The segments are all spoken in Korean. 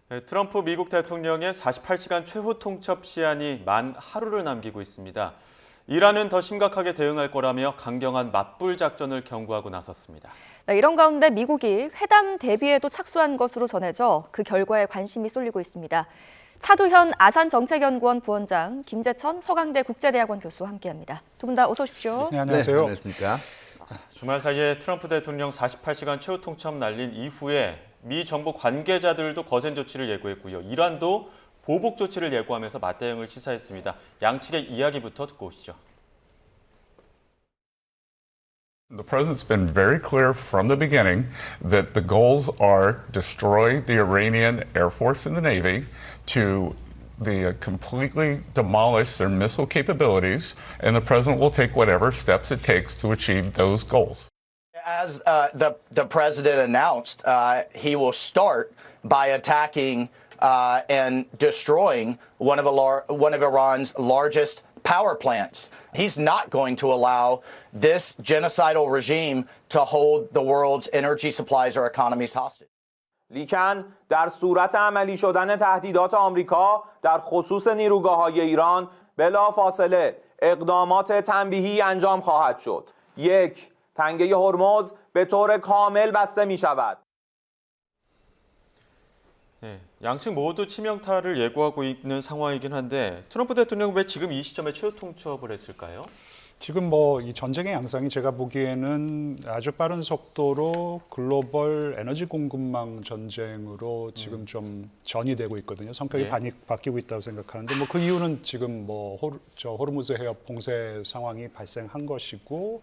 네, 트럼프 미국 대통령의 48시간 최후 통첩 시한이 만 하루를 남기고 있습니다. 이란은 더 심각하게 대응할 거라며 강경한 맞불 작전을 경고하고 나섰습니다. 네, 이런 가운데 미국이 회담 대비에도 착수한 것으로 전해져 그 결과에 관심이 쏠리고 있습니다. 차두현 아산정책연구원 부원장, 김재천 서강대 국제대학원 교수와 함께합니다. 두 분 다 어서 오십시오. 네, 안녕하세요. 네, 안녕하십니까. 주말 사이에 트럼프 대통령 48시간 최후 통첩 날린 이후에 미 정부 관계자들도 거센 조치를 예고했고요. 이란도 보복 조치를 예고하면서 맞대응을 시사했습니다. 양측의 이야기부터 듣고 오시죠. The president's been very clear from the beginning that the goals are destroy the Iranian Air Force and the Navy, to completely demolish their missile capabilities, and the president will take whatever steps it takes to achieve those goals. As the president announced, he will start by attacking and destroying one of Iran's largest power plants. He's not going to allow this genocidal regime to hold the world's energy supplies or economies hostage. لیکن در صورت عملی شدن تهدیدات آمریکا در خصوص نیروگاه‌های ایران بلافاصله اقدامات تنبیهی انجام خواهد شد. 1. تنگه هرمز به طور کامل بسته می شود. 네, 양측 모두 치명타를 예고하고 있는 상황이긴 한데 트럼프 대통령은 왜 지금 이 시점에 최후 통첩을 했을까요? 지금 이 전쟁의 양상이 제가 보기에는 아주 빠른 속도로 글로벌 에너지 공급망 전쟁으로 지금 좀 전이되고 있거든요. 성격이 예. 바뀌고 있다고 생각하는데 그 이유는 지금 호르무즈 해협 봉쇄 상황이 발생한 것이고,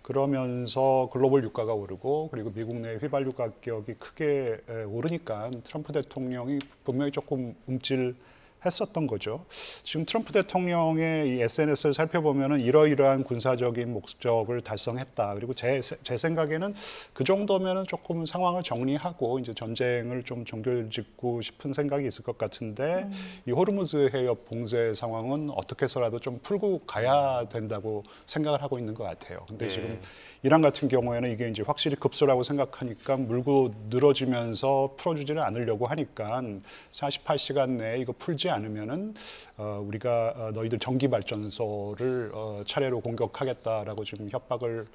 그러면서 글로벌 유가가 오르고 그리고 미국 내 휘발유 가격이 크게 오르니까 트럼프 대통령이 분명히 조금 움찔했었던 거죠. 지금 트럼프 대통령의 이 SNS를 살펴보면은 이러이러한 군사적인 목적을 달성했다. 그리고 제 생각에는 그 정도면은 조금 상황을 정리하고 이제 전쟁을 좀 종결짓고 싶은 생각이 있을 것 같은데, 이 호르무즈 해협 봉쇄 상황은 어떻게 해서라도 좀 풀고 가야 된다고 생각을 하고 있는 것 같아요. 근데 지금 이란 같은 경우에는 이게 이제 확실히 급소라고 생각하니까 물고 늘어지면서 풀어주지는 않으려고 하니까 48시간 내에 이거 풀지 않으면은 우리가 너희들 전기 발전소를 차례로 공격하겠다라고 지금 협박을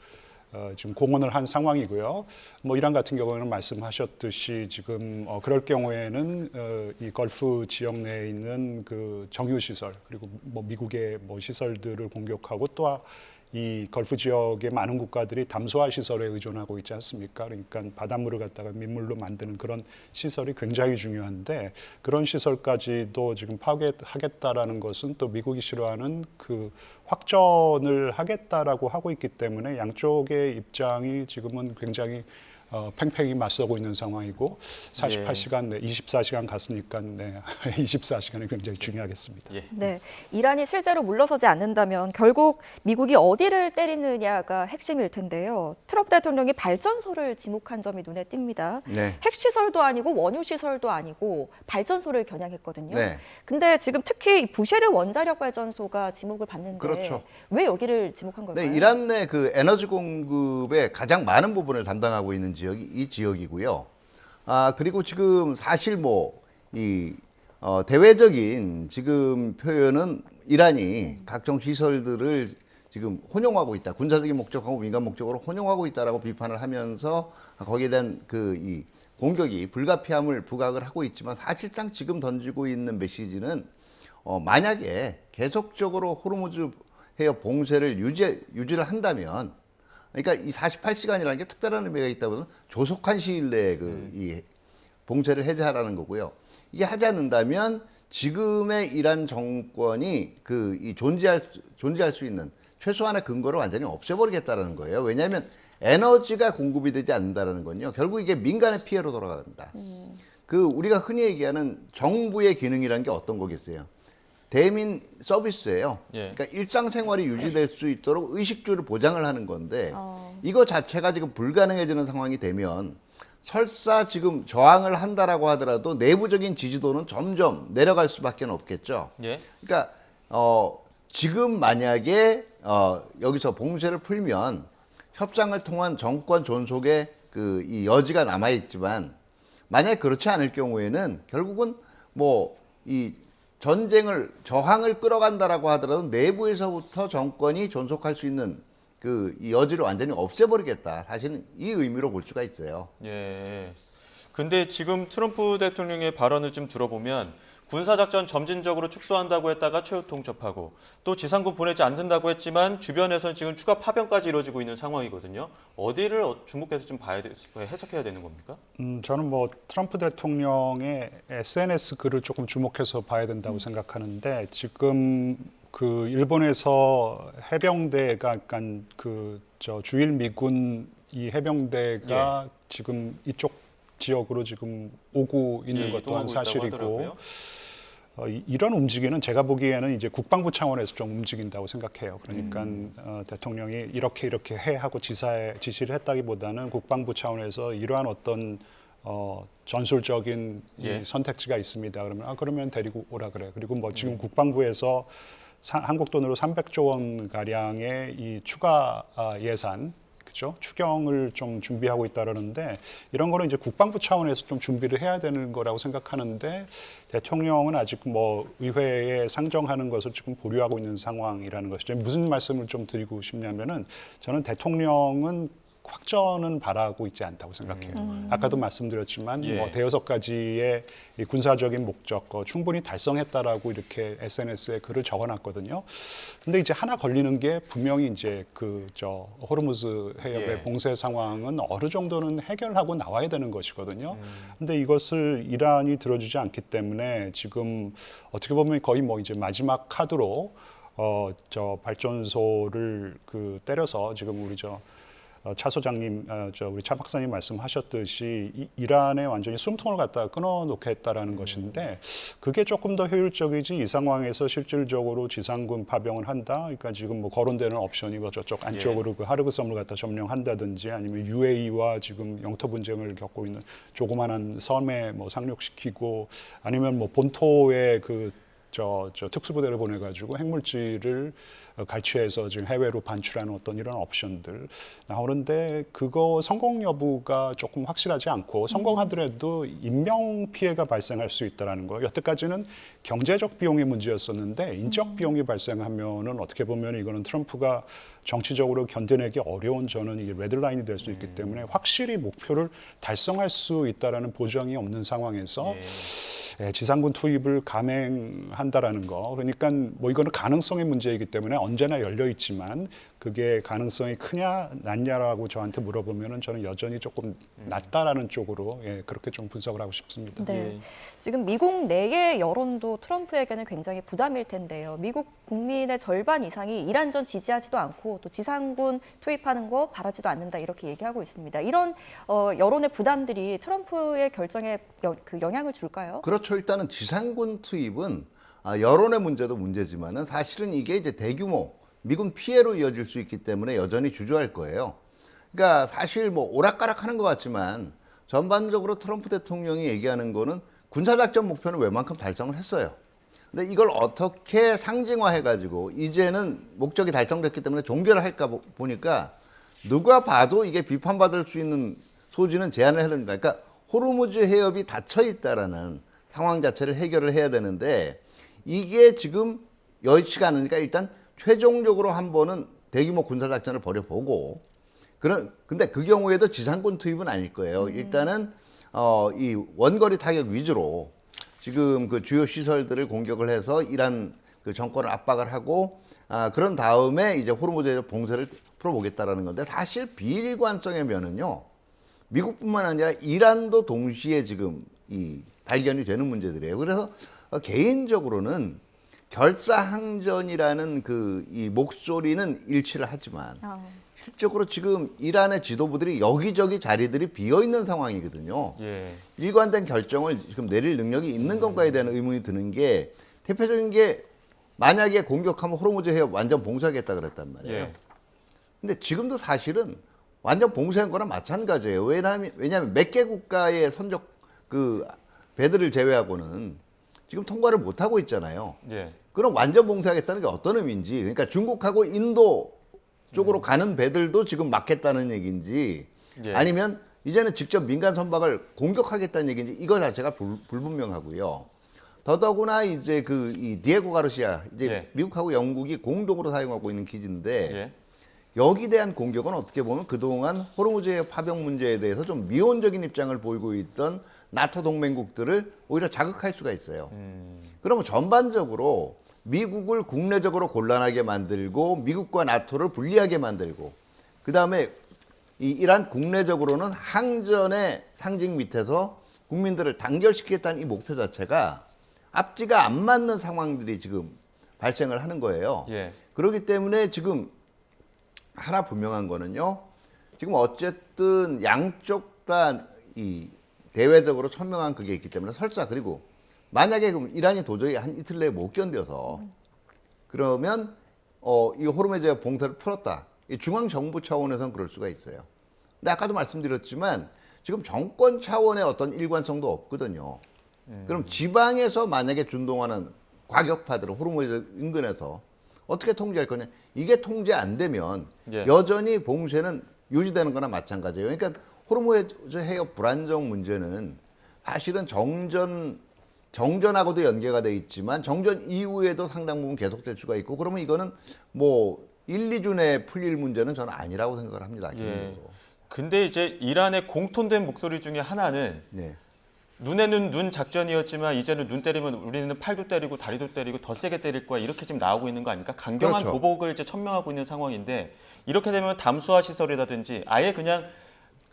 지금 공언을 한 상황이고요. 이란 같은 경우에는 말씀하셨듯이 지금 그럴 경우에는 이 걸프 지역 내에 있는 그 정유 시설, 그리고 미국의 시설들을 공격하고, 또 이 걸프 지역의 많은 국가들이 담소화 시설에 의존하고 있지 않습니까? 그러니까 바닷물을 갖다가 민물로 만드는 그런 시설이 굉장히 중요한데, 그런 시설까지도 지금 파괴하겠다라는 것은 또 미국이 싫어하는 그 확전을 하겠다라고 하고 있기 때문에 양쪽의 입장이 지금은 굉장히 팽팽히 맞서고 있는 상황이고, 48시간 내 24시간 갔으니까 24시간이 굉장히 중요하겠습니다. 예. 네, 이란이 실제로 물러서지 않는다면 결국 미국이 어디를 때리느냐가 핵심일 텐데요. 트럼프 대통령이 발전소를 지목한 점이 눈에 띕니다. 네. 핵시설도 아니고 원유시설도 아니고 발전소를 겨냥했거든요. 네. 근데 지금 특히 부쉐르 원자력 발전소가 지목을 받는데, 그렇죠. 왜 여기를 지목한 걸까요? 네, 이란 내 그 에너지 공급의 가장 많은 부분을 담당하고 있는 지역이 이 지역이고요. 그리고 지금 사실 대외적인 지금 표현은 이란이 각종 시설들을 지금 혼용하고 있다, 군사적인 목적하고 민간 목적으로 혼용하고 있다라고 비판을 하면서 거기에 대한 이 공격이 불가피함을 부각을 하고 있지만, 사실상 지금 던지고 있는 메시지는 만약에 계속적으로 호르무즈 해협 봉쇄를 유지를 한다면, 그러니까 이 48시간이라는 게 특별한 의미가 있다고는 조속한 시일 내에 이 봉쇄를 해제하라는 거고요. 이게 하지 않는다면 지금의 이란 정권이 이 존재할 수 있는 최소한의 근거를 완전히 없애버리겠다라는 거예요. 왜냐하면 에너지가 공급이 되지 않는다라는 건요, 결국 이게 민간의 피해로 돌아간다. 우리가 흔히 얘기하는 정부의 기능이라는 게 어떤 거겠어요? 대민 서비스예요. 그러니까 일상생활이 유지될 수 있도록 의식주를 보장을 하는 건데, 이거 자체가 지금 불가능해지는 상황이 되면 설사 지금 저항을 한다라고 하더라도 내부적인 지지도는 점점 내려갈 수밖에 없겠죠. 그러니까 지금 만약에 여기서 봉쇄를 풀면 협상을 통한 정권 존속의 이 여지가 남아있지만, 만약에 그렇지 않을 경우에는 결국은 뭐 이 저항을 끌어간다라고 하더라도 내부에서부터 정권이 존속할 수 있는 이 여지를 완전히 없애버리겠다. 사실은 이 의미로 볼 수가 있어요. 예. 근데 지금 트럼프 대통령의 발언을 좀 들어보면 군사작전 점진적으로 축소한다고 했다가 최후 통첩하고 또 지상군 보내지 않는다고 했지만 주변에서는 지금 추가 파병까지 이루어지고 있는 상황이거든요. 어디를 주목해서 좀 해석해야 되는 겁니까? 저는 뭐 트럼프 대통령의 SNS 글을 조금 주목해서 봐야 된다고 생각하는데 지금 그 일본에서 해병대가 약간 주일 미군 이 해병대가 지금 이쪽 지역으로 지금 오고 있는 것도 또한 사실이고 이런 움직임은 제가 보기에는 이제 국방부 차원에서 좀 움직인다고 생각해요. 그러니까 대통령이 이렇게 해 하고 지시를 했다기보다는 국방부 차원에서 이러한 어떤 전술적인 이 선택지가 있습니다. 그러면 데리고 오라 그래. 그리고 뭐 지금 국방부에서 한국 돈으로 300조 원 가량의 이 추가 예산, 그렇죠? 추경을 좀 준비하고 있다라는데 이런 거는 이제 국방부 차원에서 좀 준비를 해야 되는 거라고 생각하는데 대통령은 아직 뭐 의회에 상정하는 것을 지금 보류하고 있는 상황이라는 것이죠. 무슨 말씀을 좀 드리고 싶냐면은 저는 대통령은 확전은 바라고 있지 않다고 생각해요. 아까도 말씀드렸지만 뭐 대여섯 가지의 이 군사적인 목적 충분히 달성했다라고 이렇게 SNS에 글을 적어놨거든요. 근데 이제 하나 걸리는 게 분명히 이제 호르무즈 해협의 봉쇄 상황은 어느 정도는 해결하고 나와야 되는 것이거든요. 근데 이것을 이란이 들어주지 않기 때문에 지금 어떻게 보면 거의 뭐 이제 마지막 카드로 발전소를 때려서 지금 우리 차 소장님, 우리 차 박사님 말씀하셨듯이 이란에 완전히 숨통을 갖다가 끊어놓겠다라는 것인데 그게 조금 더 효율적이지 이 상황에서 실질적으로 지상군 파병을 한다. 그러니까 지금 뭐 거론되는 옵션이 저쪽 안쪽으로 그 하르그섬을 갖다 점령한다든지 아니면 UAE와 지금 영토 분쟁을 겪고 있는 조그만한 섬에 뭐 상륙시키고 아니면 뭐 본토에 특수부대를 보내가지고 핵물질을 갈취해서 지금 해외로 반출하는 어떤 이런 옵션들 나오는데 그거 성공 여부가 조금 확실하지 않고 성공하더라도 인명 피해가 발생할 수 있다는 거. 여태까지는 경제적 비용의 문제였었는데 인적 비용이 발생하면은 어떻게 보면 이거는 트럼프가 정치적으로 견뎌내기 어려운 저는 이게 레드라인이 될 수 있기 때문에 확실히 목표를 달성할 수 있다라는 보장이 없는 상황에서 지상군 투입을 감행한다라는 거. 그러니까 뭐 이거는 가능성의 문제이기 때문에 언제나 열려 있지만 그게 가능성이 크냐 낮냐라고 저한테 물어보면은 저는 여전히 조금 낮다라는 쪽으로 그렇게 좀 분석을 하고 싶습니다. 네. 지금 미국 내의 여론도 트럼프에게는 굉장히 부담일 텐데요. 미국 국민의 절반 이상이 이란전 지지하지도 않고 또 지상군 투입하는 거 바라지도 않는다 이렇게 얘기하고 있습니다. 이런 여론의 부담들이 트럼프의 결정에 영향을 줄까요? 그렇죠. 일단은 지상군 투입은 여론의 문제도 문제지만은 사실은 이게 이제 대규모 미군 피해로 이어질 수 있기 때문에 여전히 주저할 거예요. 그러니까 사실 뭐 오락가락하는 것 같지만 전반적으로 트럼프 대통령이 얘기하는 거는 군사작전 목표는 웬만큼 달성을 했어요. 근데 이걸 어떻게 상징화해가지고 이제는 목적이 달성됐기 때문에 종결을 할까 보니까 누가 봐도 이게 비판받을 수 있는 소지는 제한을 해야 됩니다. 그러니까 호르무즈 해협이 닫혀 있다라는 상황 자체를 해결을 해야 되는데 이게 지금 여의치가 않으니까 일단 최종적으로 한 번은 대규모 군사작전을 벌여보고 근데 그 경우에도 지상군 투입은 아닐 거예요. 일단은 이 원거리 타격 위주로 지금 그 주요 시설들을 공격을 해서 이란 그 정권을 압박을 하고 그런 다음에 이제 호르무즈에서 봉쇄를 풀어보겠다라는 건데 사실 비일관성의 면은요. 미국뿐만 아니라 이란도 동시에 지금 이 발견이 되는 문제들이에요. 그래서 개인적으로는 결사항전이라는 이 목소리는 일치를 하지만 실적으로 지금 이란의 지도부들이 여기저기 자리들이 비어 있는 상황이거든요. 일관된 결정을 지금 내릴 능력이 있는 건가에 대한 의문이 드는 게 대표적인 게 만약에 공격하면 호르무즈 해협 완전 봉쇄하겠다 그랬단 말이에요. 근데 지금도 사실은 완전 봉쇄한 거랑 마찬가지예요. 왜냐하면 몇 개 국가의 선적 배들을 제외하고는 지금 통과를 못 하고 있잖아요. 그럼 완전 봉쇄하겠다는 게 어떤 의미인지, 그러니까 중국하고 인도 쪽으로 가는 배들도 지금 막겠다는 얘기인지, 아니면 이제는 직접 민간 선박을 공격하겠다는 얘기인지 이거 자체가 불분명하고요. 더더구나 이제 이 디에고 가르시아 이제 예. 미국하고 영국이 공동으로 사용하고 있는 기지인데 예. 여기 대한 공격은 어떻게 보면 그동안 호르무즈의 파병 문제에 대해서 좀 미온적인 입장을 보이고 있던 나토 동맹국들을 오히려 자극할 수가 있어요. 그러면 전반적으로 미국을 국내적으로 곤란하게 만들고 미국과 나토를 분리하게 만들고 그다음에 이 이란 국내적으로는 항전의 상징 밑에서 국민들을 단결시키겠다는 이 목표 자체가 앞뒤가 안 맞는 상황들이 지금 발생을 하는 거예요. 예. 그렇기 때문에 지금 하나 분명한 거는요. 지금 어쨌든 양쪽 다 이 대외적으로 천명한 그게 있기 때문에 설사 그리고 만약에 그럼 이란이 도저히 한 이틀 내에 못 견뎌서 그러면 이 호르무즈 봉쇄를 풀었다. 이 중앙 정부 차원에서는 그럴 수가 있어요. 근데 아까도 말씀드렸지만 지금 정권 차원의 어떤 일관성도 없거든요. 그럼 지방에서 만약에 준동하는 과격파들을 호르무즈 인근에서 어떻게 통제할 거냐. 이게 통제 안 되면 예. 여전히 봉쇄는 유지되는 거나 마찬가지예요. 그러니까 호르무즈 해협 불안정 문제는 사실은 정전하고도 연계가 돼 있지만 정전 이후에도 상당 부분 계속될 수가 있고 그러면 이거는 뭐 1, 2주 내에 풀릴 문제는 저는 아니라고 생각을 합니다. 예. 개인적으로. 근데 이제 이란의 공통된 목소리 중에 하나는 네. 눈에는 눈 작전이었지만 이제는 눈 때리면 우리는 팔도 때리고 다리도 때리고 더 세게 때릴 거야 이렇게 지금 나오고 있는 거 아닙니까? 강경한 그렇죠. 보복을 이제 천명하고 있는 상황인데 이렇게 되면 담수화 시설이라든지 아예 그냥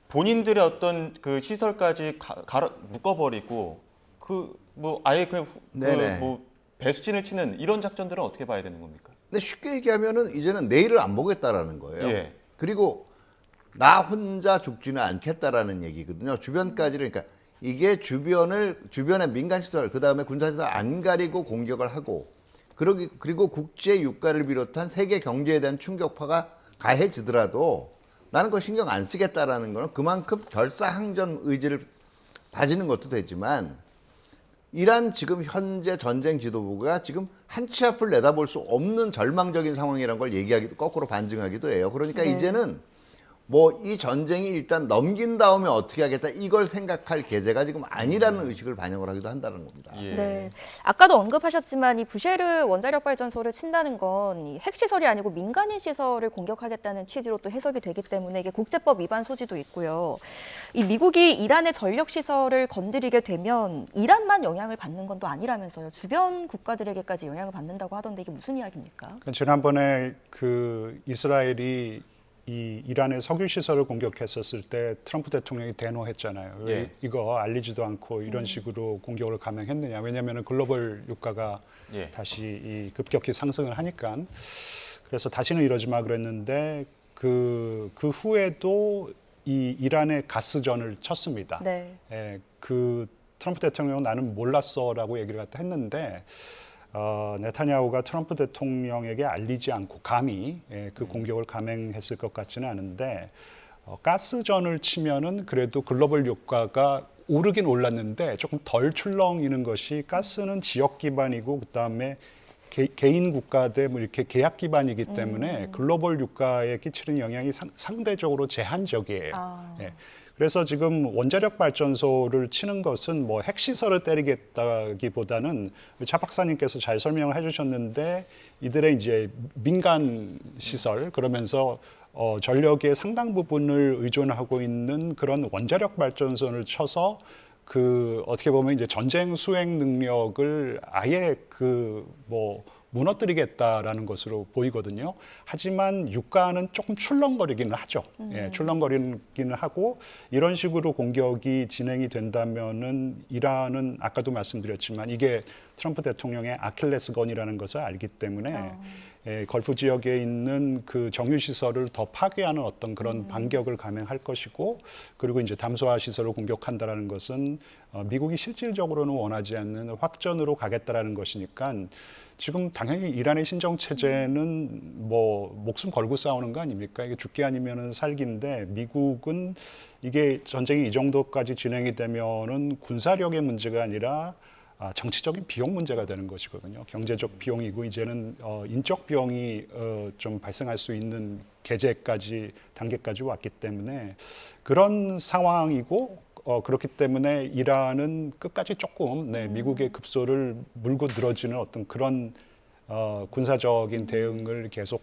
본인들의 어떤 그 시설까지 묶어버리고 뭐 아예 네네. 뭐 배수진을 치는 이런 작전들은 어떻게 봐야 되는 겁니까? 근데 쉽게 얘기하면은 이제는 내일을 안 보겠다라는 거예요. 예. 그리고 나 혼자 죽지는 않겠다라는 얘기거든요. 주변까지를 그러니까 이게 주변의 민간 시설 그다음에 군사 시설 안 가리고 공격을 하고 그리고 국제 유가를 비롯한 세계 경제에 대한 충격파가 가해지더라도 나는 그거 신경 안 쓰겠다라는 거는 그만큼 결사항전 의지를 다지는 것도 되지만 이란 지금 현재 전쟁 지도부가 지금 한 치 앞을 내다볼 수 없는 절망적인 상황이라는 걸 얘기하기도 거꾸로 반증하기도 해요. 그러니까 이제는 뭐 이 전쟁이 일단 넘긴 다음에 어떻게 하겠다 이걸 생각할 계제가 지금 아니라는 의식을 반영을 하기도 한다는 겁니다. 예. 네. 아까도 언급하셨지만 이 부셰르 원자력 발전소를 친다는 건 이 핵시설이 아니고 민간인 시설을 공격하겠다는 취지로 또 해석이 되기 때문에 이게 국제법 위반 소지도 있고요. 이 미국이 이란의 전력 시설을 건드리게 되면 이란만 영향을 받는 건 또 아니라면서요. 주변 국가들에게까지 영향을 받는다고 하던데 이게 무슨 이야기입니까? 지난번에 그 이스라엘이 이 이란의 석유 시설을 공격했었을 때 트럼프 대통령이 대노했잖아요. 왜 예. 이거 알리지도 않고 이런 식으로 공격을 감행했느냐. 왜냐하면 글로벌 유가가 예. 다시 이 급격히 상승을 하니까. 그래서 다시는 이러지 마 그랬는데 그 후에도 이 이란의 가스전을 쳤습니다. 네. 예, 그 트럼프 대통령은 나는 몰랐어라고 얘기를 갖다 했는데 네타냐후가 트럼프 대통령에게 알리지 않고 감히 그 공격을 감행했을 것 같지는 않은데 가스전을 치면은 그래도 글로벌 유가가 오르긴 올랐는데 조금 덜 출렁이는 것이 가스는 지역 기반이고 그다음에 개인 국가대 뭐 이렇게 계약 기반이기 때문에 글로벌 유가에 끼치는 영향이 상대적으로 제한적이에요. 예. 그래서 지금 원자력 발전소를 치는 것은 뭐 핵시설을 때리겠다기보다는 차 박사님께서 잘 설명을 해주셨는데 이들의 이제 민간 시설 그러면서 전력의 상당 부분을 의존하고 있는 그런 원자력 발전소를 쳐서 그 어떻게 보면 이제 전쟁 수행 능력을 아예 무너뜨리겠다라는 것으로 보이거든요. 하지만 유가는 조금 출렁거리기는 하죠. 예, 출렁거리기는 하고 이런 식으로 공격이 진행이 된다면은 이란은 아까도 말씀드렸지만 이게 트럼프 대통령의 아킬레스건이라는 것을 알기 때문에 걸프 지역에 있는 그 정유 시설을 더 파괴하는 어떤 그런 반격을 감행할 것이고 그리고 이제 담수화 시설을 공격한다라는 것은 미국이 실질적으로는 원하지 않는 확전으로 가겠다라는 것이니까 지금 당연히 이란의 신정 체제는 뭐 목숨 걸고 싸우는 거 아닙니까? 이게 죽기 아니면은 살기인데 미국은 이게 전쟁이 이 정도까지 진행이 되면은 군사력의 문제가 아니라 정치적인 비용 문제가 되는 것이거든요. 경제적 비용이고 이제는 인적 비용이 좀 발생할 수 있는 단계까지 왔기 때문에 그런 상황이고 그렇기 때문에 이란은 끝까지 조금 미국의 급소를 물고 늘어지는 어떤 그런 군사적인 대응을 계속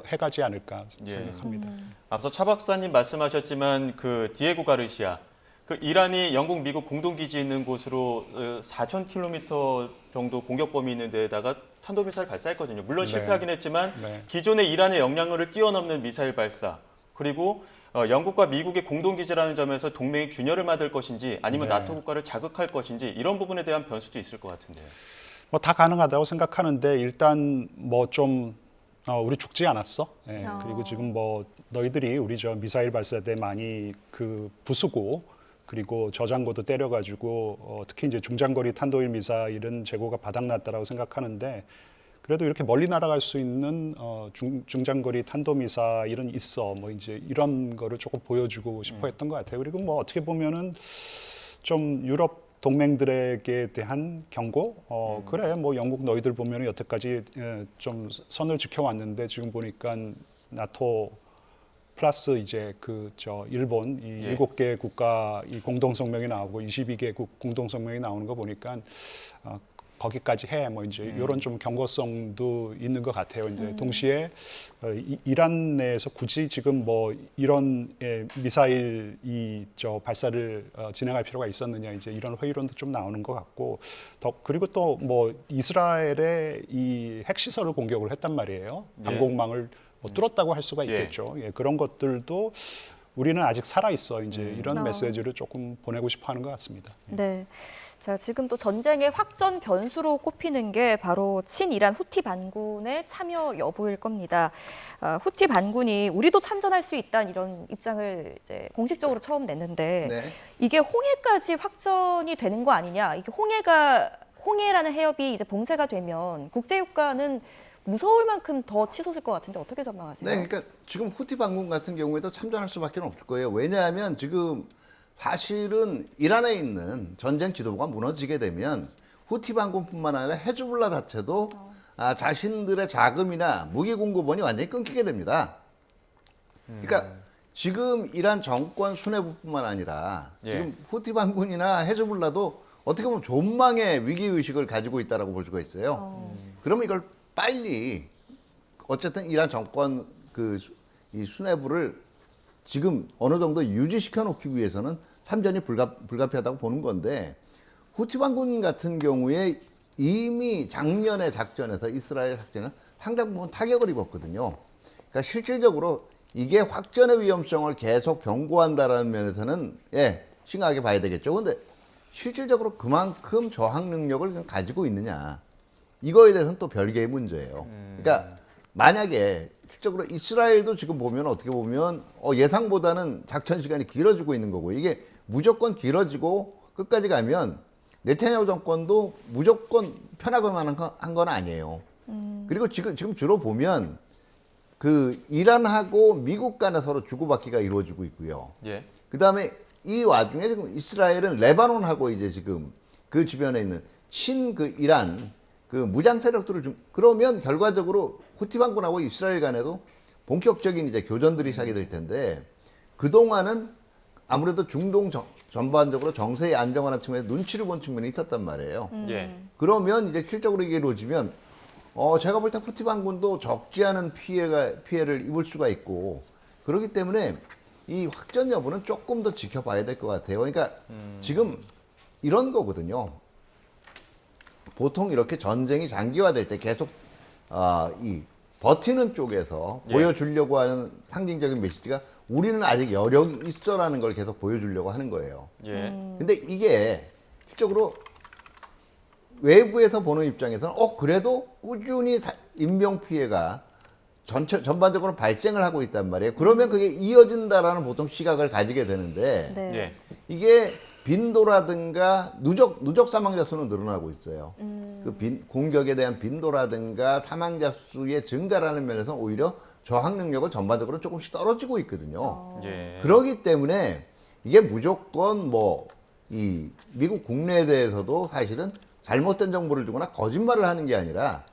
해가지 않을까 생각합니다. 앞서 차 박사님 말씀하셨지만 그 디에고 가르시아, 그 이란이 영국, 미국 공동기지 있는 곳으로 4,000km 정도 공격 범위 있는 데에다가 탄도미사일 발사했거든요. 물론 실패하긴 했지만 기존의 이란의 역량을 뛰어넘는 미사일 발사, 그리고 영국과 미국의 공동기지라는 점에서 동맹이 균열을 만들 것인지 아니면 나토 국가를 자극할 것인지 이런 부분에 대한 변수도 있을 것 같은데요. 다 가능하다고 생각하는데 일단 우리 죽지 않았어. 그리고 지금 너희들이 우리 저 미사일 발사대 많이 부수고 그리고 저장고도 때려가지고 특히 이제 중장거리 탄도일 미사일은 재고가 바닥났다라고 생각하는데 그래도 이렇게 멀리 날아갈 수 있는 중장거리 탄도 미사일은 있어. 이제 이런 거를 조금 보여주고 싶어 했던 것 같아요. 그리고 어떻게 보면은 좀 유럽 동맹들에게 대한 경고? 그래, 영국 너희들 보면 여태까지 좀 선을 지켜왔는데 지금 보니까 나토 플러스 이제 일본 이 7개 국가 이 공동성명이 나오고 22개국 공동성명이 나오는 거 보니까 거기까지 해. 이제 이런 좀 경고성도 있는 것 같아요. 이제 동시에 이란 내에서 굳이 지금 이런 미사일 발사를 진행할 필요가 있었느냐 이제 이런 회의론도 좀 나오는 것 같고 그리고 또 이스라엘의 이 핵시설을 공격을 했단 말이에요. 방공망을 뚫었다고 할 수가 있겠죠. 그런 것들도 우리는 아직 살아 있어. 이제 이런 메시지를 조금 보내고 싶어 하는 것 같습니다. 네. 자, 지금 또 전쟁의 확전 변수로 꼽히는 게 바로 친이란 후티 반군의 참여 여부일 겁니다. 후티 반군이 우리도 참전할 수 있다는 이런 입장을 이제 공식적으로 처음 냈는데 이게 홍해까지 확전이 되는 거 아니냐? 이게 홍해라는 해협이 이제 봉쇄가 되면 국제 유가는 무서울 만큼 더 치솟을 것 같은데 어떻게 전망하세요? 네, 그러니까 지금 후티 반군 같은 경우에도 참전할 수밖에 없을 거예요. 왜냐하면 지금 사실은 이란에 있는 전쟁 지도부가 무너지게 되면 후티 반군뿐만 아니라 헤즈볼라 자체도 자신들의 자금이나 무기 공급원이 완전히 끊기게 됩니다. 그러니까 지금 이란 정권 수뇌부뿐만 아니라 지금 후티 반군이나 헤즈볼라도 어떻게 보면 존망의 위기의식을 가지고 있다고 볼 수가 있어요. 그러면 이걸 빨리 어쨌든 이란 정권 이 수뇌부를 지금 어느 정도 유지시켜 놓기 위해서는 참전이 불가피하다고 보는 건데 후티 반군 같은 경우에 이미 작년의 작전에서 이스라엘 작전은 상당 부분 타격을 입었거든요. 그러니까 실질적으로 이게 확전의 위험성을 계속 경고한다라는 면에서는 심각하게 봐야 되겠죠. 그런데 실질적으로 그만큼 저항 능력을 가지고 있느냐. 이거에 대해서는 또 별개의 문제예요. 그러니까 만약에 실적으로 이스라엘도 지금 보면 어떻게 보면 예상보다는 작전 시간이 길어지고 있는 거고 이게 무조건 길어지고 끝까지 가면 네타냐후 정권도 무조건 편하고만 한 건 아니에요. 그리고 지금 주로 보면 이란하고 미국 간에 서로 주고받기가 이루어지고 있고요. 그 다음에 이 와중에 지금 이스라엘은 레바논하고 이제 지금 그 주변에 있는 이란 무장 세력들을 그러면 결과적으로 후티 반군하고 이스라엘 간에도 본격적인 이제 교전들이 시작이 될 텐데 그동안은 아무래도 중동 전반적으로 정세의 안정화라는 측면에서 눈치를 본 측면이 있었단 말이에요. 그러면 이제 실적으로 이게 이루어지면 제가 볼 때 후티 반군도 적지 않은 피해를 입을 수가 있고 그렇기 때문에 이 확전 여부는 조금 더 지켜봐야 될 것 같아요. 그러니까 지금 이런 거거든요. 보통 이렇게 전쟁이 장기화될 때 계속 이 버티는 쪽에서 보여주려고 하는 상징적인 메시지가 우리는 아직 여력이 있어라는 걸 계속 보여주려고 하는 거예요. 근데 이게 실적으로 외부에서 보는 입장에서는 그래도 꾸준히 인명 피해가 전반적으로 발생을 하고 있단 말이에요. 그러면 그게 이어진다라는 보통 시각을 가지게 되는데 이게 빈도라든가 누적 사망자 수는 늘어나고 있어요. 공격에 대한 빈도라든가 사망자 수의 증가라는 면에서 오히려 저항 능력은 전반적으로 조금씩 떨어지고 있거든요. 그렇기 때문에 이게 무조건 이 미국 국내에 대해서도 사실은 잘못된 정보를 주거나 거짓말을 하는 게 아니라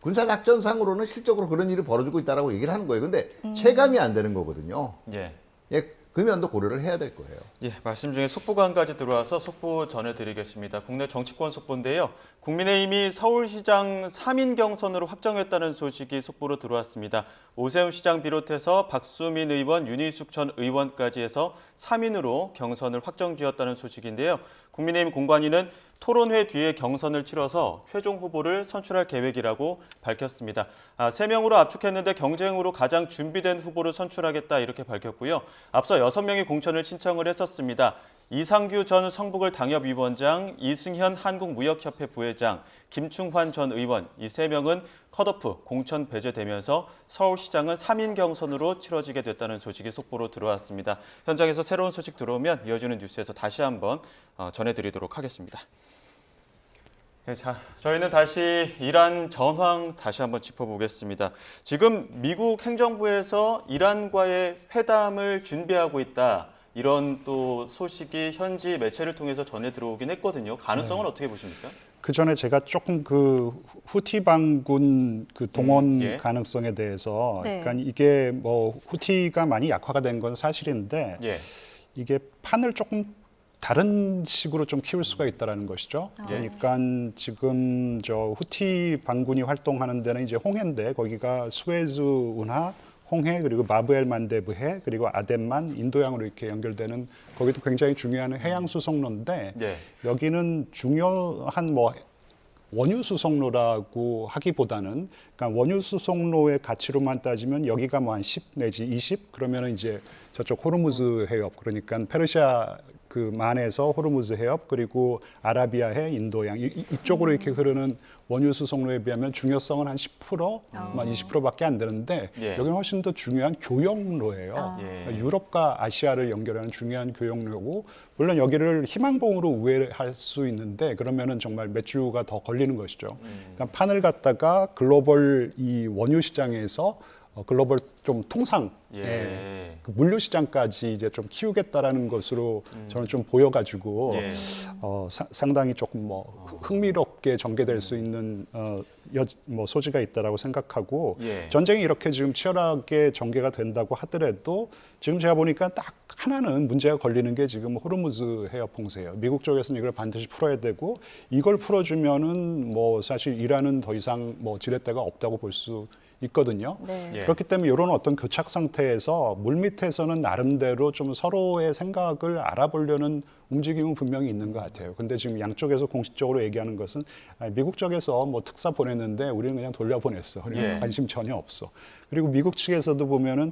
군사작전상으로는 실적으로 그런 일이 벌어지고 있다라고 얘기를 하는 거예요. 근데 체감이 안 되는 거거든요. 예. 예, 그 면도 고려를 해야 될 거예요. 예, 말씀 중에 속보가 한 가지 들어와서 속보 전해드리겠습니다. 국내 정치권 속보인데요. 국민의힘이 서울시장 3인 경선으로 확정했다는 소식이 속보로 들어왔습니다. 오세훈 시장 비롯해서 박수민 의원, 윤희숙 전 의원까지 해서 3인으로 경선을 확정지었다는 소식인데요. 국민의힘 공관위는 토론회 뒤에 경선을 치러서 최종 후보를 선출할 계획이라고 밝혔습니다. 3명으로 압축했는데 경쟁으로 가장 준비된 후보를 선출하겠다 이렇게 밝혔고요. 앞서 6명이 공천을 신청을 했었습니다. 이상규 전 성북을 당협위원장, 이승현 한국무역협회 부회장, 김충환 전 의원 이 3명은 컷오프 공천 배제되면서 서울시장은 3인 경선으로 치러지게 됐다는 소식이 속보로 들어왔습니다. 현장에서 새로운 소식 들어오면 이어지는 뉴스에서 다시 한번 전해드리도록 하겠습니다. 네, 자, 저희는 다시 이란 전황 다시 한번 짚어보겠습니다. 지금 미국 행정부에서 이란과의 회담을 준비하고 있다. 이런 또 소식이 현지 매체를 통해서 전해 들어오긴 했거든요. 가능성은 어떻게 보십니까? 그 전에 제가 조금 그 후티 반군 그 동원 예. 가능성에 대해서, 네. 그러니까 이게 뭐 후티가 많이 약화가 된 건 사실인데 예. 이게 판을 조금 다른 식으로 좀 키울 수가 있다라는 것이죠. 그러니까 지금 저 후티 반군이 활동하는 데는 이제 홍해인데 거기가 스웨즈 운하, 홍해 그리고 바브엘 만데브해 그리고 아덴만 인도양으로 이렇게 연결되는 거기도 굉장히 중요한 해양 수송로인데 네. 여기는 중요한 뭐 원유 수송로라고 하기보다는 그러니까 원유 수송로의 가치로만 따지면 여기가 뭐 한 10 내지 20 그러면은 이제 저쪽 호르무즈 해협 그러니까 페르시아 그 만에서 호르무즈 해협 그리고 아라비아해 인도양 이쪽으로 이렇게 흐르는 원유 수송로에 비하면 중요성은 한 10%, 한 20%밖에 안 되는데 예. 여기는 훨씬 더 중요한 교역로예요. 예. 그러니까 유럽과 아시아를 연결하는 중요한 교역로고 물론 여기를 희망봉으로 우회할 수 있는데 그러면은 정말 몇 주가 더 걸리는 것이죠. 그러니까 판을 갖다가 글로벌 이 원유 시장에서 글로벌 좀 통상 예. 그 물류 시장까지 이제 좀 키우겠다라는 것으로 저는 좀 보여가지고 예. 상당히 조금 뭐 흥미롭게 전개될 수 있는 뭐 소지가 있다라고 생각하고 예. 전쟁이 이렇게 지금 치열하게 전개가 된다고 하더라도 지금 제가 보니까 딱 하나는 문제가 걸리는 게 지금 호르무즈 해협 봉쇄예요. 미국 쪽에서는 이걸 반드시 풀어야 되고 이걸 풀어주면은 뭐 사실 이란은 더 이상 뭐 지렛대가 없다고 볼 수 있거든요. 네. 예. 그렇기 때문에 이런 어떤 교착 상태에서 물밑에서는 나름대로 좀 서로의 생각을 알아보려는 움직임은 분명히 있는 것 같아요. 근데 지금 양쪽에서 공식적으로 얘기하는 것은 미국 쪽에서 뭐 특사 보냈는데 우리는 그냥 돌려보냈어. 우리는 예. 관심 전혀 없어. 그리고 미국 측에서도 보면은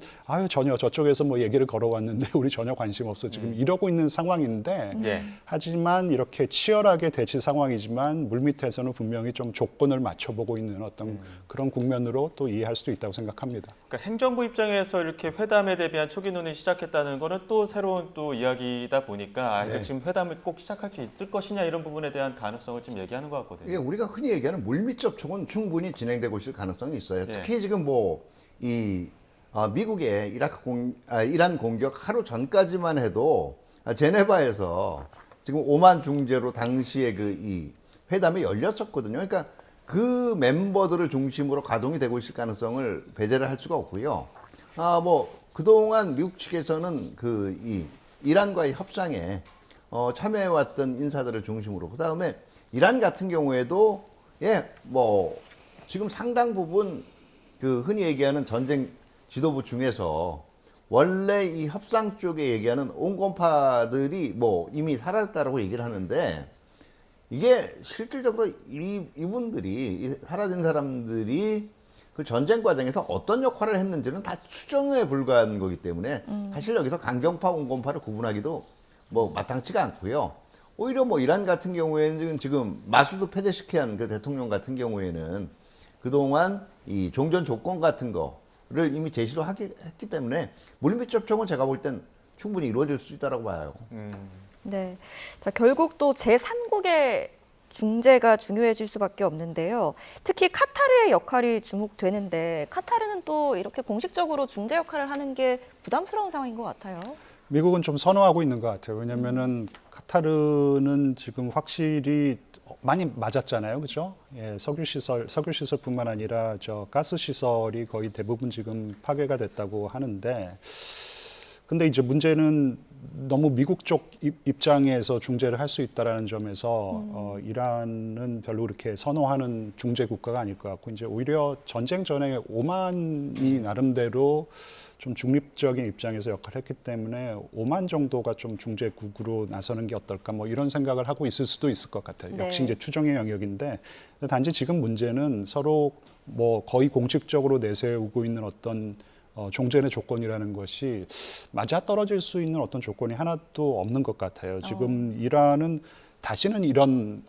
전혀 저쪽에서 뭐 얘기를 걸어왔는데 우리 전혀 관심 없어. 지금 이러고 있는 상황인데 예. 하지만 이렇게 치열하게 대치 상황이지만 물밑에서는 분명히 좀 조건을 맞춰보고 있는 어떤 그런 국면으로 또 이해할 수도 있다고 생각합니다. 그러니까 행정부 입장에서 이렇게 회담에 대비한 초기 논의 시작했다는 거는 또 새로운 또 이야기다 보니까 이거 지금 회담을 꼭 시작할 수 있을 것이냐 이런 부분에 대한 가능성을 좀 얘기하는 것 같거든요. 예, 우리가 흔히 얘기하는 물밑 접촉은 충분히 진행되고 있을 가능성이 있어요. 예. 특히 지금 뭐 미국의 이란 공격 하루 전까지만 해도 제네바에서 지금 오만 중재로 당시에 이 회담이 열렸었거든요. 그러니까 그 멤버들을 중심으로 가동이 되고 있을 가능성을 배제를 할 수가 없고요. 뭐 그동안 미국 측에서는 이 이란과의 협상에 참여해왔던 인사들을 중심으로 그 다음에 이란 같은 경우에도 뭐 지금 상당 부분 그 흔히 얘기하는 전쟁 지도부 중에서 원래 이 협상 쪽에 얘기하는 온건파들이 뭐 이미 사라졌다라고 얘기를 하는데 이게 실질적으로 이분들이 사라진 사람들이 그 전쟁 과정에서 어떤 역할을 했는지는 다 추정에 불과한 거기 때문에 사실 여기서 강경파, 온건파를 구분하기도 뭐 마땅치가 않고요. 오히려 뭐 이란 같은 경우에는 지금 마수드 페제시키안 그 대통령 같은 경우에는 그동안 이 종전 조건 같은 거를 이미 제시를 했기 때문에 물밑 접촉은 제가 볼 땐 충분히 이루어질 수 있다고 봐요. 네. 자, 결국 또 제3국의 중재가 중요해질 수밖에 없는데요. 특히 카타르의 역할이 주목되는데 카타르는 또 이렇게 공식적으로 중재 역할을 하는 게 부담스러운 상황인 것 같아요. 미국은 좀 선호하고 있는 것 같아요. 왜냐면은 카타르는 지금 확실히 많이 맞았잖아요, 그렇죠? 예, 석유 시설뿐만 아니라 저 가스 시설이 거의 대부분 지금 파괴가 됐다고 하는데, 근데 이제 문제는 너무 미국 쪽 입장에서 중재를 할 수 있다라는 점에서 이란은 별로 그렇게 선호하는 중재 국가가 아닐 것 같고, 이제 오히려 전쟁 전에 오만이 나름대로 좀 중립적인 입장에서 역할을 했기 때문에 오만 정도가 좀 중재국으로 나서는 게 어떨까 뭐 이런 생각을 하고 있을 수도 있을 것 같아요. 네. 역시 이제 추정의 영역인데, 단지 지금 문제는 서로 뭐 거의 공식적으로 내세우고 있는 어떤 종전의 조건이라는 것이 맞아 떨어질 수 있는 어떤 조건이 하나도 없는 것 같아요. 지금 이란은 다시는 이런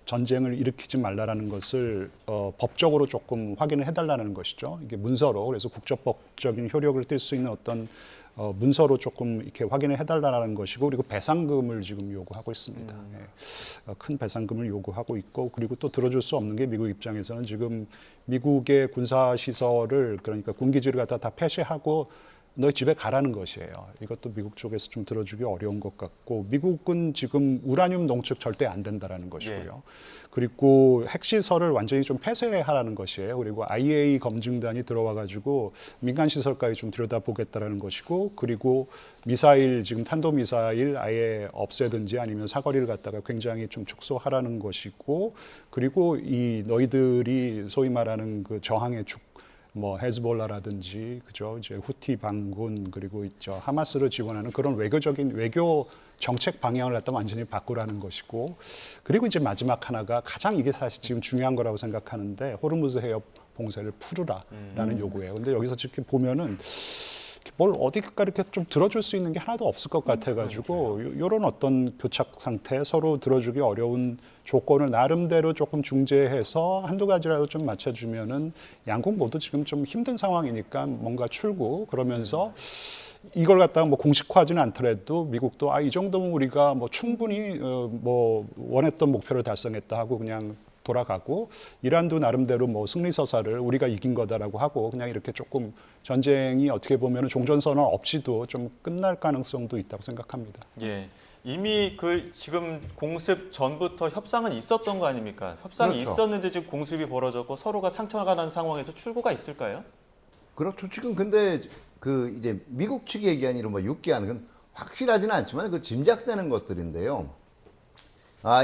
전쟁을 일으키지 말라라는 것을 법적으로 조금 확인을 해달라는 것이죠. 이게 문서로, 그래서 국제법적인 효력을 띨 수 있는 어떤 문서로 조금 이렇게 확인을 해달라는 것이고, 그리고 배상금을 지금 요구하고 있습니다. 예. 큰 배상금을 요구하고 있고, 그리고 또 들어줄 수 없는 게 미국 입장에서는 지금 미국의 군사 시설을, 그러니까 군기지를 갖다 다 폐쇄하고 너희 집에 가라는 것이에요. 이것도 미국 쪽에서 좀 들어주기 어려운 것 같고, 미국은 지금 우라늄 농축 절대 안 된다라는 것이고요. 그리고 핵시설을 완전히 좀 폐쇄하라는 것이에요. 그리고 IAEA 검증단이 들어와가지고 민간 시설까지 좀 들여다보겠다라는 것이고, 그리고 미사일, 지금 탄도미사일 아예 없애든지 아니면 사거리를 갖다가 굉장히 좀 축소하라는 것이고, 그리고 이 너희들이 소위 말하는 그 저항의 뭐 헤즈볼라라든지 그죠, 이제 후티 반군, 그리고 있죠 하마스를 지원하는 그런 외교 정책 방향을 갖다 완전히 바꾸라는 것이고, 그리고 이제 마지막 하나가 가장 이게 사실 지금 중요한 거라고 생각하는데, 호르무즈 해협 봉쇄를 풀으라라는 요구예요. 근데 여기서 지금 보면은 뭘 어디가 이렇게 좀 들어줄 수 있는 게 하나도 없을 것 같아가지고, 이런 어떤 교착 상태, 서로 들어주기 어려운 조건을 나름대로 조금 중재해서 한두 가지라도 좀 맞춰주면은 양국 모두 지금 좀 힘든 상황이니까 뭔가 출구, 그러면서 이걸 갖다가 뭐 공식화하지는 않더라도 미국도 이 정도면 우리가 뭐 충분히 뭐 원했던 목표를 달성했다 하고 그냥 돌아가고, 이란도 나름대로 뭐 승리서사를 우리가 이긴 거다라고 하고 그냥 이렇게 조금 전쟁이 어떻게 보면 종전선언 없이도 좀 끝날 가능성도 있다고 생각합니다. 예. 이미 그 지금 공습 전부터 협상은 있었던 거 아닙니까? 협상이 그렇죠. 있었는데 지금 공습이 벌어졌고 서로가 상처가 난 상황에서 출구가 있을까요? 그렇죠. 지금 근데 그 이제 미국 측이 얘기한 이런 뭐 6개안 건 확실하지는 않지만 그 짐작되는 것들인데요.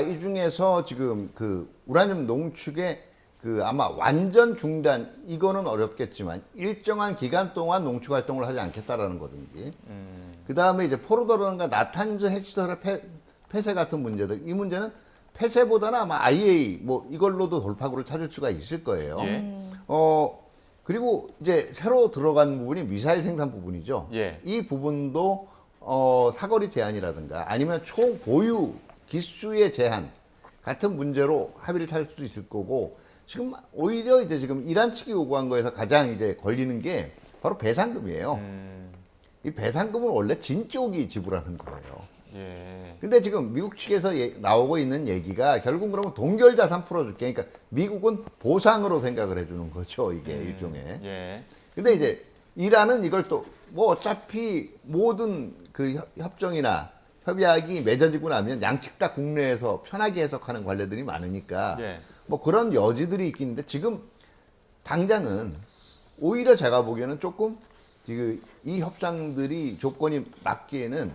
이 중에서 지금 그 우라늄 농축의 그 아마 완전 중단, 이거는 어렵겠지만 일정한 기간 동안 농축 활동을 하지 않겠다라는 거든지, 그 다음에 이제 포로더라든가 나탄즈 핵시설의 폐쇄 같은 문제들, 이 문제는 폐쇄보다는 아마 IAEA 뭐 이걸로도 돌파구를 찾을 수가 있을 거예요. 예. 그리고 이제 새로 들어간 부분이 미사일 생산 부분이죠. 예. 이 부분도 사거리 제한이라든가 아니면 총 보유 기수의 제한 같은 문제로 합의를 찾을 수도 있을 거고, 지금 오히려 이제 지금 이란 측이 요구한 거에서 가장 이제 걸리는 게 바로 배상금이에요. 이 배상금은 원래 진 쪽이 지불하는 거예요. 예. 근데 지금 미국 측에서 나오고 있는 얘기가 결국 그러면 동결자산 풀어줄게. 그러니까 미국은 보상으로 생각을 해주는 거죠. 이게 일종의. 예. 근데 이제 이란은 이걸 또 뭐 어차피 모든 그 협정이나 협약이 맺어지고 나면 양측 다 국내에서 편하게 해석하는 관례들이 많으니까 예. 뭐 그런 여지들이 있긴 한데, 지금 당장은 오히려 제가 보기에는 조금 이 협상들이 조건이 맞기에는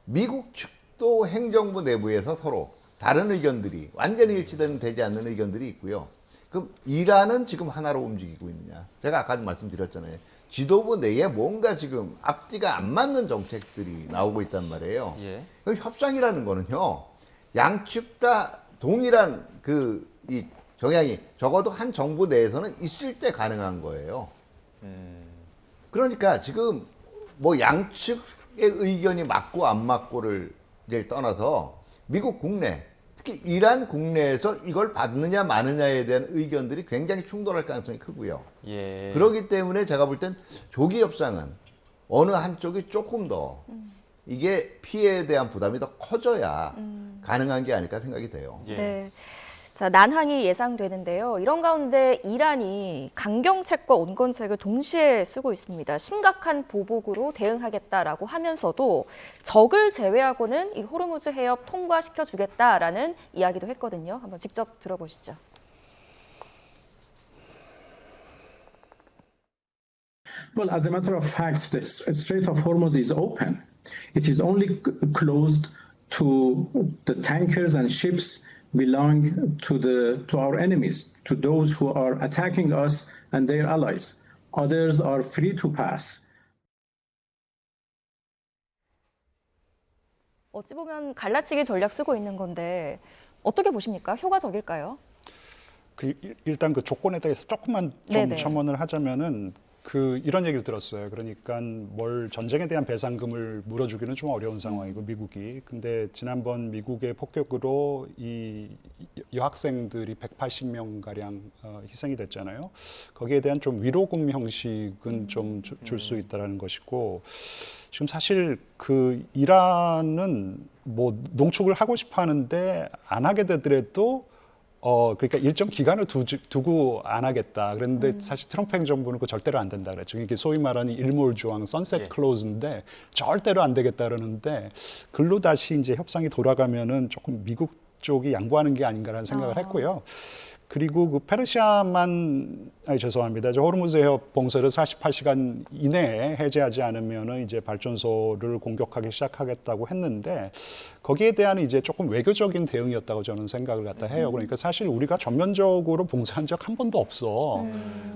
미국 측도 행정부 내부에서 서로 다른 의견들이 완전히 일치되지 않는 의견들이 있고요. 그럼 이란은 지금 하나로 움직이고 있느냐? 제가 아까도 말씀드렸잖아요. 지도부 내에 뭔가 지금 앞뒤가 안 맞는 정책들이 나오고 있단 말이에요. 예. 그럼 협상이라는 거는요, 양측 다 동일한 이 경향이 적어도 한 정부 내에서는 있을 때 가능한 거예요. 그러니까 지금 뭐 양측의 의견이 맞고 안 맞고를 이제 떠나서 미국 국내, 특히 이란 국내에서 이걸 받느냐 마느냐에 대한 의견들이 굉장히 충돌할 가능성이 크고요. 예. 그렇기 때문에 제가 볼 땐 조기 협상은 어느 한쪽이 조금 더 이게 피해에 대한 부담이 더 커져야 가능한 게 아닐까 생각이 돼요. 예. 네. 자, 난항이 예상되는데요. 이런 가운데 이란이 강경책과 온건책을 동시에 쓰고 있습니다. 심각한 보복으로 대응하겠다라고 하면서도 적을 제외하고는 이 호르무즈 해협 통과시켜주겠다라는 이야기도 했거든요. 한번 직접 들어보시죠. Well, as a matter of fact, the Strait of Hormuz is open. It is only closed to the tankers and ships belong to our enemies, to those who are attacking us and their allies. Others are free to pass. 어찌 보면 갈라치기 전략 쓰고 있는 건데 어떻게 보십니까? 효과적일까요? 일단 그 조건에 대해서 조금만 좀 네네. 첨언을 하자면은 이런 얘기를 들었어요. 그러니까 뭘 전쟁에 대한 배상금을 물어주기는 좀 어려운 상황이고 미국이. 근데 지난번 미국의 폭격으로 이 여학생들이 180명 가량 희생이 됐잖아요. 거기에 대한 좀 위로금 형식은 좀 줄 수 있다라는 것이고. 지금 사실 이란은 뭐 농축을 하고 싶어 하는데 안 하게 되더라도 그러니까 일정 기간을 두고 안 하겠다. 그런데 사실 트럼프 행정부는 그거 절대로 안 된다 그랬죠. 이게 소위 말하는 일몰 조항, 선셋 클로즈인데 절대로 안 되겠다 그러는데 글로 다시 이제 협상이 돌아가면은 조금 미국 쪽이 양보하는 게 아닌가라는 생각을 했고요. 그리고 죄송합니다. 호르무즈 해협 봉쇄를 48시간 이내에 해제하지 않으면은 이제 발전소를 공격하기 시작하겠다고 했는데 거기에 대한 이제 조금 외교적인 대응이었다고 저는 생각을 갖다 해요. 그러니까 사실 우리가 전면적으로 봉쇄한 적 한 번도 없어.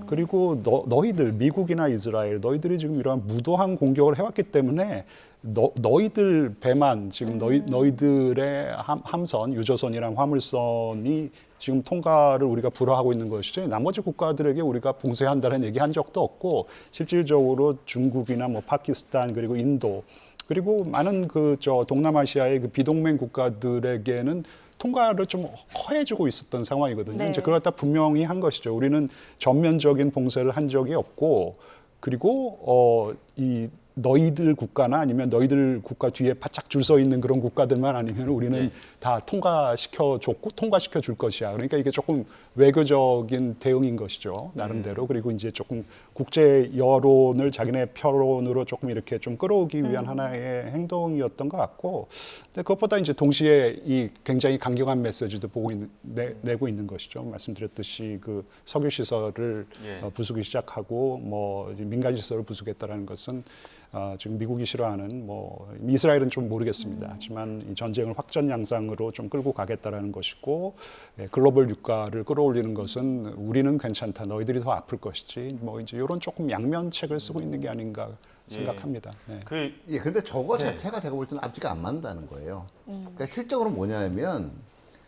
그리고 너희들 미국이나 이스라엘 너희들이 지금 이러한 무도한 공격을 해왔기 때문에 너희들 배만 지금 너희들의 함선, 유조선이랑 화물선이 지금 통과를 우리가 불허하고 있는 것이죠. 나머지 국가들에게 우리가 봉쇄한다는 얘기 한 적도 없고 실질적으로 중국이나 뭐 파키스탄 그리고 인도 그리고 많은 동남아시아의 비동맹 국가들에게는 통과를 좀 허해주고 있었던 상황이거든요. 네. 이제 그걸 다 분명히 한 것이죠. 우리는 전면적인 봉쇄를 한 적이 없고 그리고 너희들 국가나 아니면 너희들 국가 뒤에 바짝 줄 서 있는 그런 국가들만 아니면 우리는 다 통과시켜줬고 통과시켜 줄 것이야. 그러니까 이게 조금 외교적인 대응인 것이죠. 나름대로. 그리고 이제 조금 국제 여론을 자기네 편으로 조금 이렇게 좀 끌어오기 위한 하나의 행동이었던 것 같고 근데 그것보다 이제 동시에 이 굉장히 강경한 메시지도 내고 있는 것이죠. 말씀드렸듯이 석유 시설을 부수기 시작하고 뭐 민간 시설을 부수겠다라는 것은 지금 미국이 싫어하는 이스라엘은 좀 모르겠습니다. 하지만 이 전쟁을 확전 양상으로 좀 끌고 가겠다라는 것이고 글로벌 유가를 끌어올리는 것은 우리는 괜찮다. 너희들이 더 아플 것이지. 뭐 이제 이런 조금 양면책을 쓰고 있는 게 아닌가 생각합니다. 네. 근데 저거 자체가 제가 볼 때는 앞뒤가 안 맞는다는 거예요. 그러니까 실적으로 뭐냐면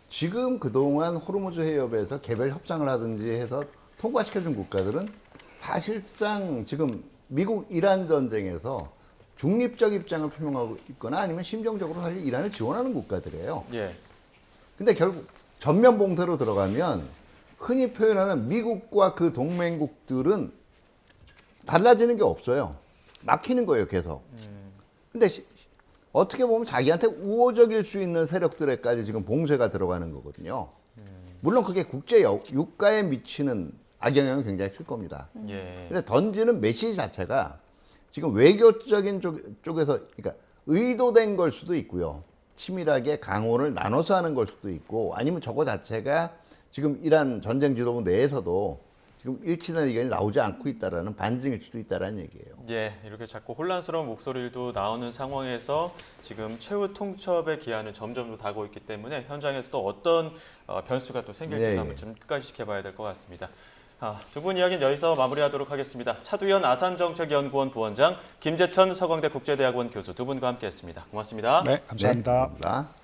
지금 그동안 호르무즈 해협에서 개별 협상을 하든지 해서 통과시켜준 국가들은 사실상 지금 미국 이란 전쟁에서 중립적 입장을 표명하고 있거나 아니면 심정적으로 사실 이란을 지원하는 국가들이에요. 근데 결국 전면 봉쇄로 들어가면 흔히 표현하는 미국과 그 동맹국들은 달라지는 게 없어요. 막히는 거예요, 계속. 근데 어떻게 보면 자기한테 우호적일 수 있는 세력들에까지 지금 봉쇄가 들어가는 거거든요. 물론 그게 국제 유가에 미치는 악영향은 굉장히 클 겁니다. 근데 던지는 메시지 자체가 지금 외교적인 쪽에서 그러니까 의도된 걸 수도 있고요. 치밀하게 강호를 나눠서 하는 걸 수도 있고 아니면 저거 자체가 지금 이란 전쟁 지도부 내에서도 지금 일치된 의견이 나오지 않고 있다라는 반증일 수도 있다라는 얘기예요. 이렇게 자꾸 혼란스러운 목소리도 나오는 상황에서 지금 최후 통첩의 기한은 점점 더 다가오고 있기 때문에 현장에서 또 어떤 변수가 또 생길지 한번 좀 끝까지 지켜봐야 될 것 같습니다. 두 분 이야기는 여기서 마무리하도록 하겠습니다. 차두현 아산정책연구원 부원장, 김재천 서강대 국제대학원 교수 두 분과 함께했습니다. 고맙습니다. 네, 감사합니다. 감사합니다.